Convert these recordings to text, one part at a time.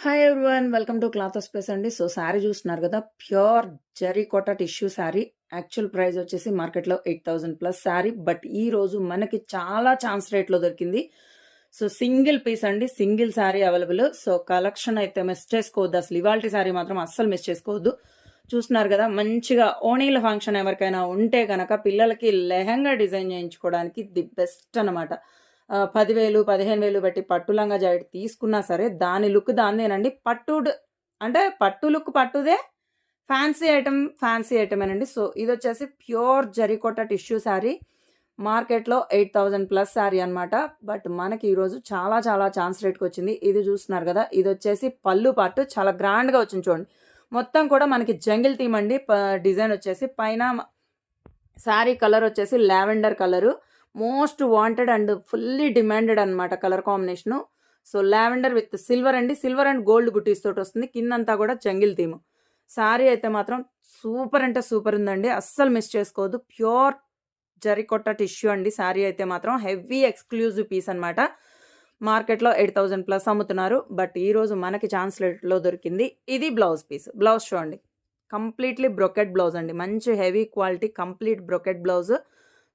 Hi everyone. Welcome to cloth space అండి. So sari చూస్తున్నారు కదా, pure zari kota tissue sari. Actual price వచ్చేసి మార్కెట్లో 8,000 ప్లస్ శారీ. బట్ ఈ రోజు మనకి చాలా ఛాన్స్ రేట్లో దొరికింది. సో సింగిల్ పీస్ అండి, single sari available. So collection అయితే మిస్ చేసుకోవద్దు. అసలు ఇవాల్టి శారీ మాత్రం అస్సలు మిస్ చేసుకోవద్దు. చూస్తున్నారు కదా, మంచిగా ఓణీల ఫంక్షన్ ఎవరికైనా ఉంటే కనుక పిల్లలకి లెహంగా డిజైన్ చేయించుకోవడానికి ది బెస్ట్ అనమాట. 10,000, 15,000 బట్టి పట్టు లంగా జాకెట్ తీసుకున్నా సరే దాని లుక్ దానిదేనండి. అంటే పట్టు లుక్ పట్టుదే, ఫ్యాన్సీ ఐటమేనండి. సో ఇది వచ్చేసి ప్యూర్ జరీకోట టిష్యూ శారీ. మార్కెట్లో 8,000 ప్లస్ శారీ అనమాట. బట్ మనకి ఈరోజు చాలా చాలా ఛాన్స్ రేట్కి వచ్చింది. ఇది చూస్తున్నారు కదా, ఇది వచ్చేసి పళ్ళు పార్ట్ చాలా గ్రాండ్గా వచ్చింది చూడండి. మొత్తం కూడా మనకి జంగిల్ థీమ్ అండి. డిజైన్ వచ్చేసి పైన శారీ కలర్ వచ్చేసి lavender colour, most wanted and fully demanded అనమాట colour combination. So lavender with silver అండి, సిల్వర్ అండ్ గోల్డ్ బుటీస్ తోటి వస్తుంది. కిందంతా కూడా జంగిల్ థీమ్. శారీ అయితే మాత్రం సూపర్ అంటే సూపర్ ఉందండి, అస్సలు మిస్ చేసుకోవద్దు. ప్యూర్ జరీకొట్ట టిష్యూ అండి. శారీ అయితే మాత్రం హెవీ ఎక్స్క్లూజివ్ పీస్ అనమాట. మార్కెట్లో 8,000 ప్లస్ అమ్ముతున్నారు. బట్ ఈరోజు మనకి ఛాన్స్ రేట్లో దొరికింది. ఇది బ్లౌజ్ పీస్. బ్లౌజ్ చూడండి, కంప్లీట్లీ బ్రొకెట్ బ్లౌజ్ అండి. మంచి heavy quality complete brocade blouse.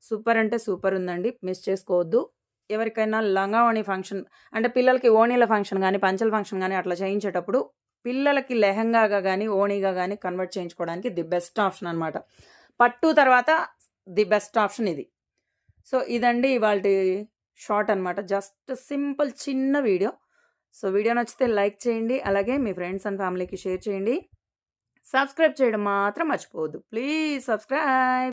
Super అంటే సూపర్ ఉందండి, మిస్ చేసుకోవద్దు. ఎవరికైనా లంగా ఓణి ఫంక్షన్ అంటే పిల్లలకి ఓణీల ఫంక్షన్ కానీ పంచల ఫంక్షన్ కానీ అట్లా చేయించేటప్పుడు పిల్లలకి లెహంగాగా కానీ ఓణీగా కానీ కన్వర్ట్ చేయించుకోవడానికి ది బెస్ట్ ఆప్షన్ అనమాట. పట్టు తర్వాత ది బెస్ట్ ఆప్షన్ ఇది. సో ఇదండి ఇవాళ షార్ట్ అనమాట. జస్ట్ సింపుల్ చిన్న వీడియో. సో వీడియో నచ్చితే లైక్ చేయండి, అలాగే మీ ఫ్రెండ్స్ అండ్ ఫ్యామిలీకి షేర్ చేయండి. సబ్స్క్రైబ్ చేయడం మాత్రం మర్చిపోవద్దు. Please subscribe.